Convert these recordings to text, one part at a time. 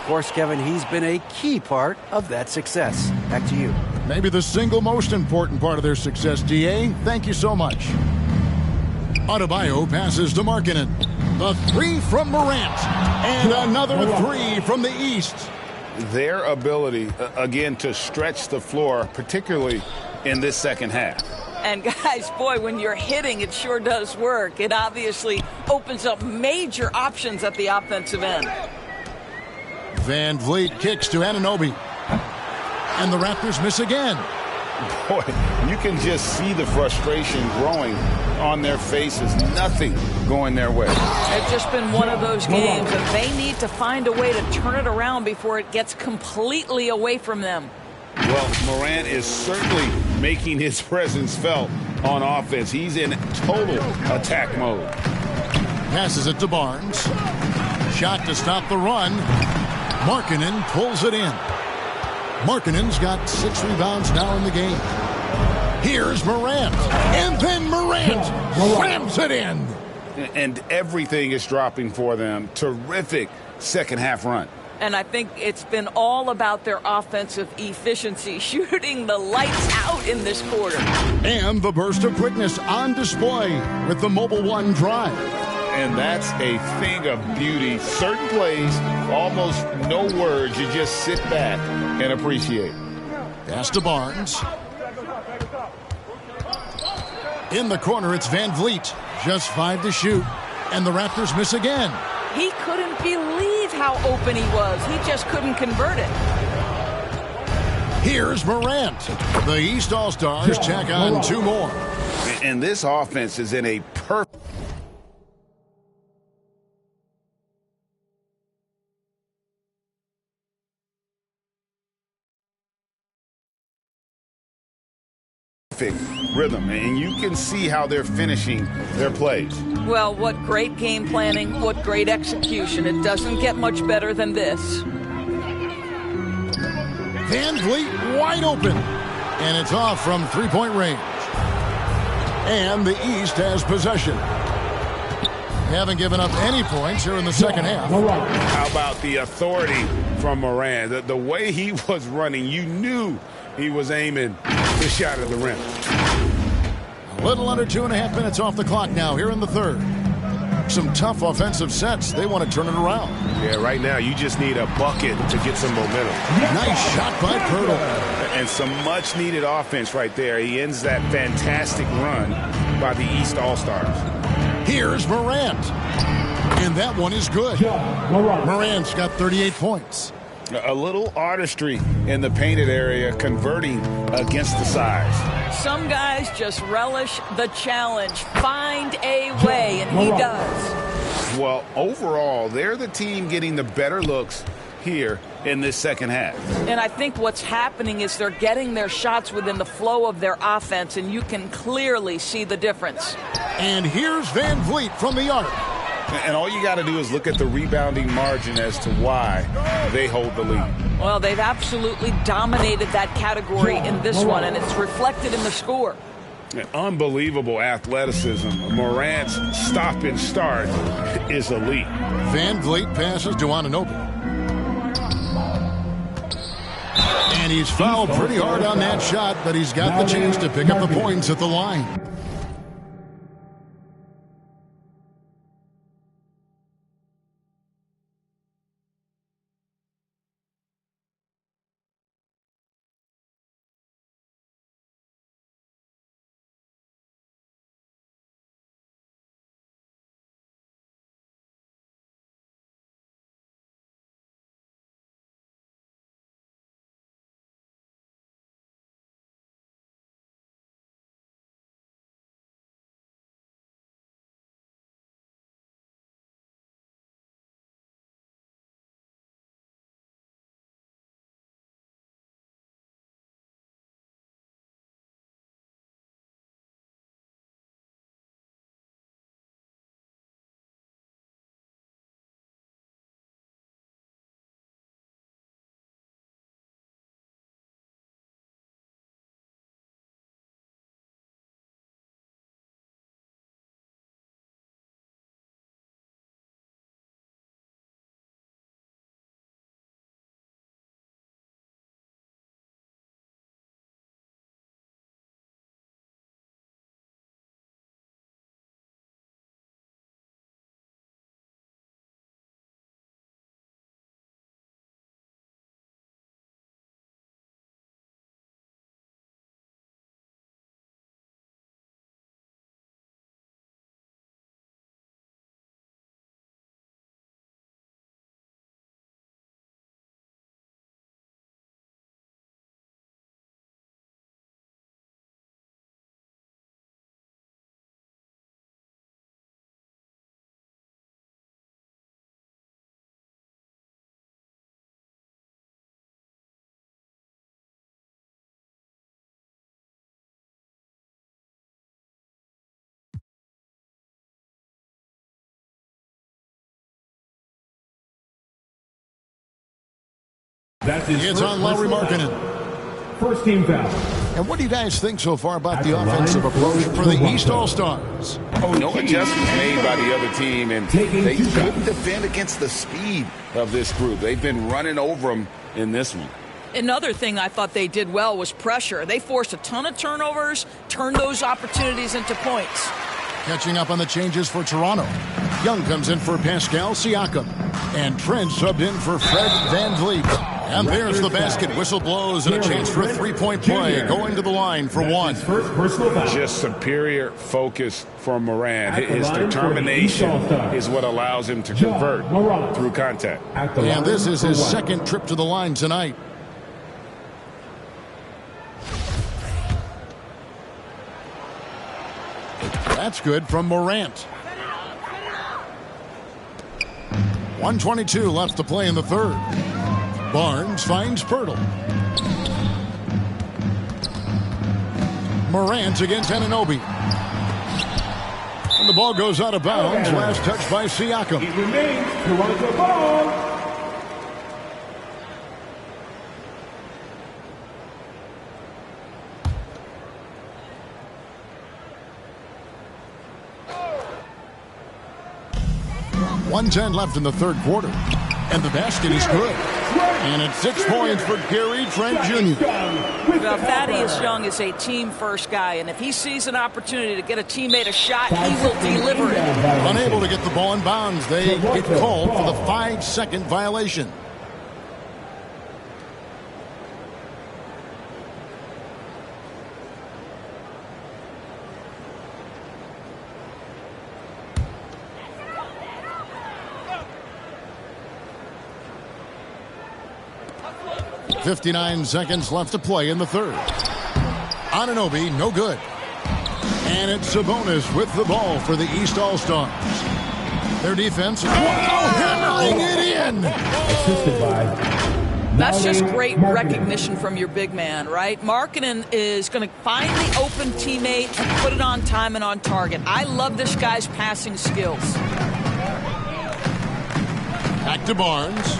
course, Kevin, he's been a key part of that success. Back to you. Maybe the single most important part of their success, D.A. Thank you so much. Adebayo passes to Markkanen. The three from Morant. And another three from the East. Their ability, again, to stretch the floor, particularly in this second half. And guys, boy, when you're hitting, it sure does work. It obviously opens up major options at the offensive end. Van Vliet kicks to Anunoby. And the Raptors miss again. Boy, you can just see the frustration growing on their faces. Nothing going their way. It's just been one of those games, and they need to find a way to turn it around before it gets completely away from them. Well, Morant is certainly making his presence felt on offense. He's in total attack mode. Passes it to Barnes. Shot to stop the run. Markkanen pulls it in. Markkanen's got 6 rebounds now in the game. Here's Morant. And then Morant slams it in. And everything is dropping for them. Terrific second half run. And I think it's been all about their offensive efficiency, shooting the lights out in this quarter. And the burst of quickness on display with the Mobile One drive. And that's a thing of beauty. Certain plays, almost no words. You just sit back and appreciate. Pass to Barnes. In the corner, it's Van Vliet. Just 5 to shoot. And the Raptors miss again. He couldn't believe how open he was. He just couldn't convert it. Here's Morant. The East All-Stars tack on 2 more. And this offense is in a perfect rhythm, and you can see how they're finishing their plays. Well, what great game planning, what great execution. It doesn't get much better than this. Van Vliet wide open, and it's off from 3-point range. And the East has possession. Haven't given up any points here in the second half. How about the authority from Morant? The way he was running, you knew he was aiming the shot at the rim. A little under 2.5 minutes off the clock now here in the third. Some tough offensive sets. They want to turn it around. Yeah, right now you just need a bucket to get some momentum. Nice shot by Poeltl. And some much-needed offense right there. He ends that fantastic run by the East All-Stars. Here's Morant. And that one is good. Morant's got 38 points. A little artistry in the painted area, converting against the size. Some guys just relish the challenge. Find a way, and he does. Well, overall, they're the team getting the better looks here in this second half. And I think what's happening is they're getting their shots within the flow of their offense, and you can clearly see the difference. And here's Van Vliet from the arc. And all you got to do is look at the rebounding margin as to why they hold the lead. Well, they've absolutely dominated that category in this one, and it's reflected in the score. Unbelievable athleticism. Morant's stop and start is elite. Van Vliet passes to Anunoby. And he's fouled pretty hard on that shot, but he's got the chance to pick up the points at the line. It's on Lauri Markkanen. First team foul. And what do you guys think so far about the offensive approach for the East All-Stars? Oh, no adjustments made by the other team, and they couldn't defend against the speed of this group. They've been running over them in this one. Another thing I thought they did well was pressure. They forced a ton of turnovers, turned those opportunities into points. Catching up on the changes for Toronto. Young comes in for Pascal Siakam. And Trent subbed in for Fred VanVleet. And there's the basket. Whistle blows and a chance for a three-point play. Going to the line for one. Just superior focus for Morant. His determination is what allows him to convert through contact. And this is his second trip to the line tonight. That's good from Morant. 1:22 left to play in the third. Barnes finds Pirtle. Morant against Anunoby. And the ball goes out of bounds. Last touch by Siakam. He remains Toronto ball. .110 left in the third quarter. And the basket is good. And it's 6 points for Gary Trent Jr. Well, Thaddeus Young is a team-first guy, and if he sees an opportunity to get a teammate a shot, he will deliver it. Unable to get the ball in bounds. They get called for the 5-second violation. .59 seconds left to play in the third. Anunoby, no good. And it's Sabonis with the ball for the East All-Stars. Their defense, hammering it in. That's just great recognition from your big man, right? Markkanen is going to find the open teammate and put it on time and on target. I love this guy's passing skills. Back to Barnes.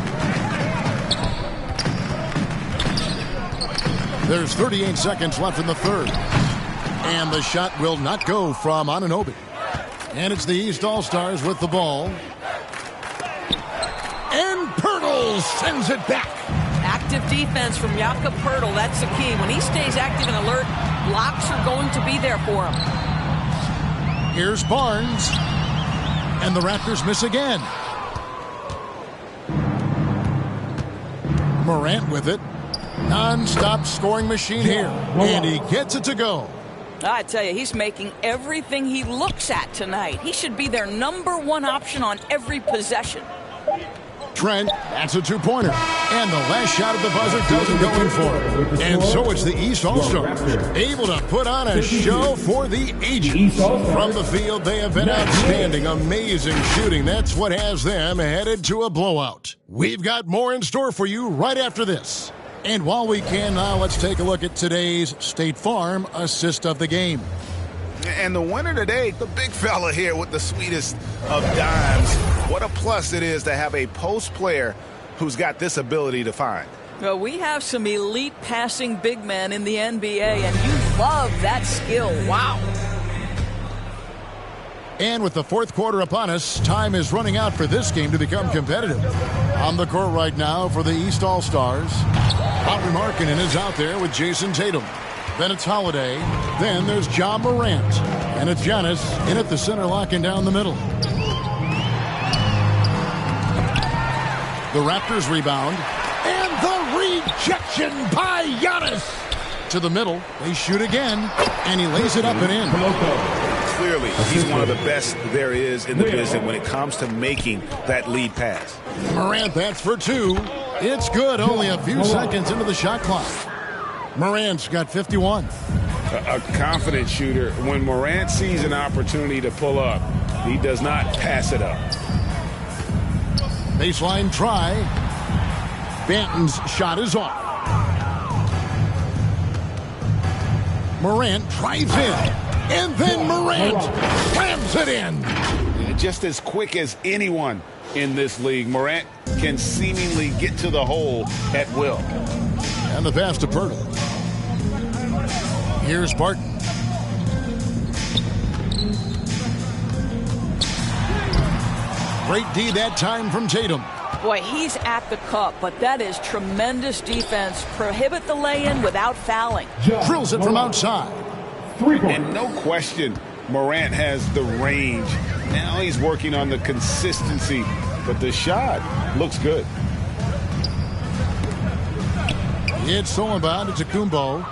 There's 38 seconds left in the third. And the shot will not go from Anunoby. And it's the East All-Stars with the ball. And Pirtle sends it back. Active defense from Jakob Pirtle. That's the key. When he stays active and alert, blocks are going to be there for him. Here's Barnes. And the Raptors miss again. Morant with it. Non-stop scoring machine here. And he gets it to go. I tell you, he's making everything he looks at tonight. He should be their #1 option on every possession. Trent, that's a two-pointer. And the last shot at the buzzer doesn't go in for it. And so it's the East All-Stars, able to put on a show for the ages. From the field, they have been outstanding, amazing shooting. That's what has them headed to a blowout. We've got more in store for you right after this. And while we can now, let's take a look at today's State Farm assist of the game. And the winner today, the big fella here with the sweetest of dimes. What a plus it is to have a post player who's got this ability to find. Well, we have some elite passing big men in the NBA, and you love that skill. Wow. And with the fourth quarter upon us, time is running out for this game to become competitive. On the court right now for the East All-Stars, Lauri Markkanen is out there with Jason Tatum. Then it's Holiday. Then there's Ja Morant. And it's Giannis in at the center, locking down the middle. The Raptors rebound. And the rejection by Giannis. To the middle. They shoot again. And he lays it up and in. Clearly, he's one of the best there is in the business when it comes to making that lead pass. Morant, that's for two. It's good. Only a few seconds into the shot clock. Morant's got 51. A confident shooter. When Morant sees an opportunity to pull up, he does not pass it up. Baseline try. Banton's shot is off. Morant drives in. And then Morant slams it in. just as quick as anyone in this league. Morant can seemingly get to the hole at will. And the pass to Poeltl. Here's Barton. Great D that time from Tatum. Boy, he's at the cup, but that is tremendous defense. Prohibit the lay-in without fouling. Drills it from outside. And no question, Morant has the range. Now he's working on the consistency, but the shot looks good. It's stolen by Antetokounmpo.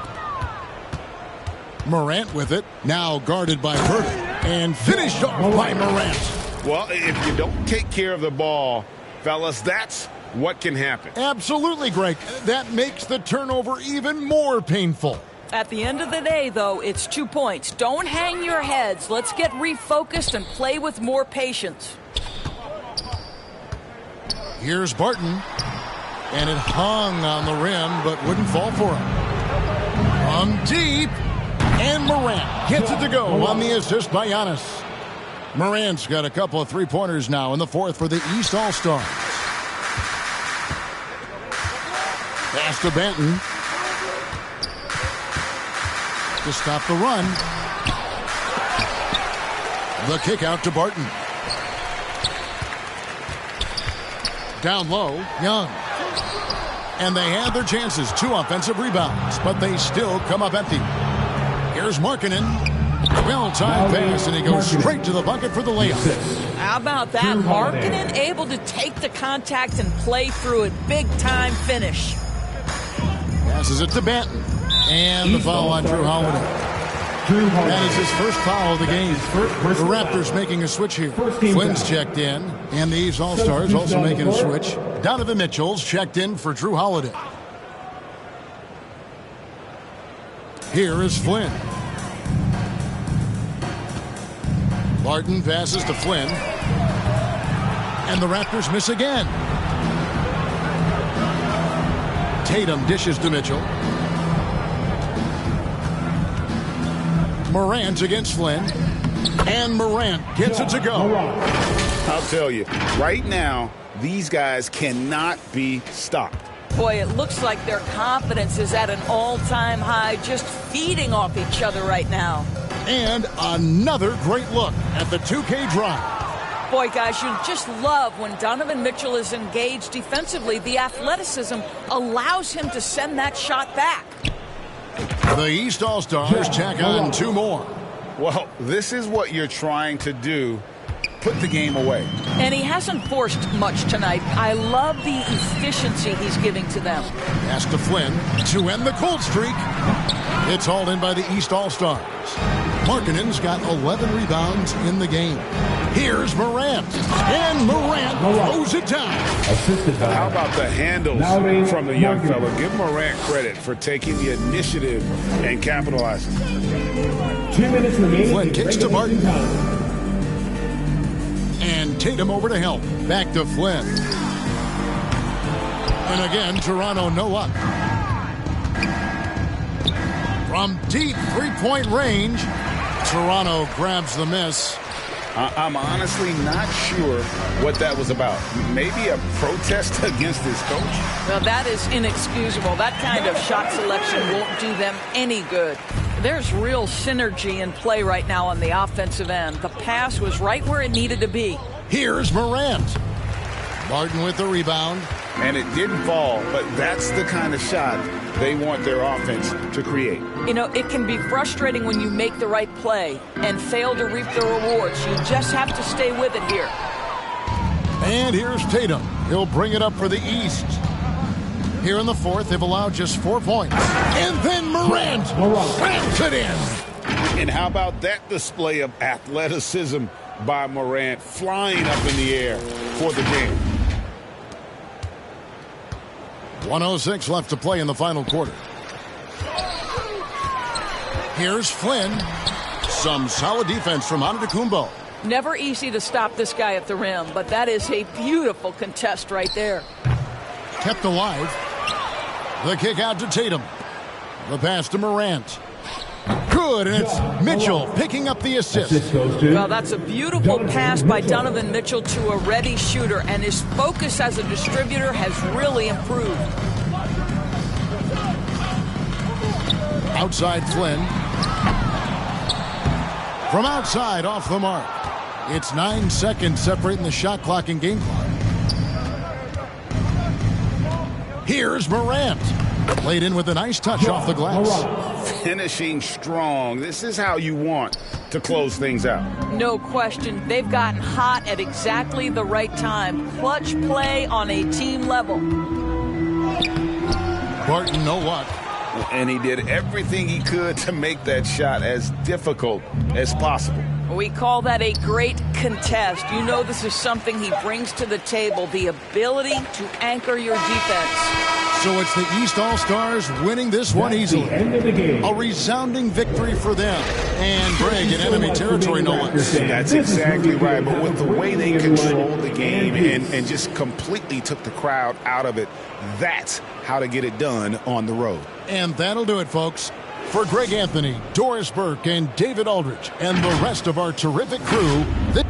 Morant with it. Now guarded by Poeltl. And finished off by Morant. Well, if you don't take care of the ball, fellas, that's what can happen. Absolutely, Greg. That makes the turnover even more painful. At the end of the day, though, it's 2 points. Don't hang your heads. Let's get refocused and play with more patience. Here's Barton. And it hung on the rim, but wouldn't fall for him. From deep. And Morant gets it to go on the assist by Giannis. Morant's got a couple of three-pointers now in the fourth for the East All-Stars. Pass to Banton. To stop the run. The kick out to Barton. Down low, Young. And they had their chances. 2 offensive rebounds, but they still come up empty. Here's Markkanen. Well-timed pass, and he goes straight to the bucket for the layup. How about that? Markkanen able to take the contact and play through it. Big-time finish. Passes it to Banton. And the foul on Jrue Holiday. That is his first foul of the game. The Raptors making a switch here. Flynn's checked in, and the East All-Stars also making a switch. Donovan Mitchell's checked in for Jrue Holiday. Here is Flynn. Barton passes to Flynn. And the Raptors miss again. Tatum dishes to Mitchell. Morant against Flynn. And Morant gets it to go. I'll tell you, right now, these guys cannot be stopped. Boy, it looks like their confidence is at an all-time high, just feeding off each other right now. And another great look at the 2K drive. Boy, guys, you just love when Donovan Mitchell is engaged defensively. The athleticism allows him to send that shot back. The East All-Stars tack on 2 more. Well, this is what you're trying to do. Put the game away. And he hasn't forced much tonight. I love the efficiency he's giving to them. Pass to Flynn to end the cold streak. It's hauled in by the East All-Stars. Markkanen's got 11 rebounds in the game. Here's Morant. And Morant throws it down. How about the handles from the young fella? Give Morant credit for taking the initiative and capitalizing. 2 minutes remaining. Flynn kicks to Barton. And Tatum over to help. Back to Flynn. And again, Toronto no up. From deep three-point range, Toronto grabs the miss. I'm honestly not sure what that was about. Maybe a protest against his coach? Well, that is inexcusable. That kind of shot selection won't do them any good. There's real synergy in play right now on the offensive end. The pass was right where it needed to be. Here's Morant. Barton with the rebound. And it didn't fall, but that's the kind of shot they want their offense to create. You know, it can be frustrating when you make the right play and fail to reap the rewards. You just have to stay with it here. And here's Tatum. He'll bring it up for the East. Here in the fourth, they've allowed just 4 points. And then Morant slams it in. And how about that display of athleticism by Morant, flying up in the air for the game. 1:06 left to play in the final quarter. Here's Flynn. Some solid defense from Antetokounmpo. Never easy to stop this guy at the rim, but that is a beautiful contest right there. Kept alive. The kick out to Tatum. The pass to Morant. Good good, and it's Mitchell picking up the assist. Well, that's a beautiful pass by Donovan Mitchell to a ready shooter, and his focus as a distributor has really improved. Outside Flynn. From outside, off the mark. It's 9 seconds separating the shot clock and game clock. Here's Morant. Played in with a nice touch off the glass. Finishing strong. This is how you want to close things out. No question. They've gotten hot at exactly the right time. Clutch play on a team level. Barton, no luck. And he did everything he could to make that shot as difficult as possible. We call that a great contest. You know this is something he brings to the table, the ability to anchor your defense. So it's the East All-Stars winning this one easily. A resounding victory for them. And Greg in enemy territory, no less. That's exactly right. But with the way they controlled the game and just completely took the crowd out of it, that's how to get it done on the road. And that'll do it, folks. For Greg Anthony, Doris Burke, and David Aldridge, and the rest of our terrific crew, this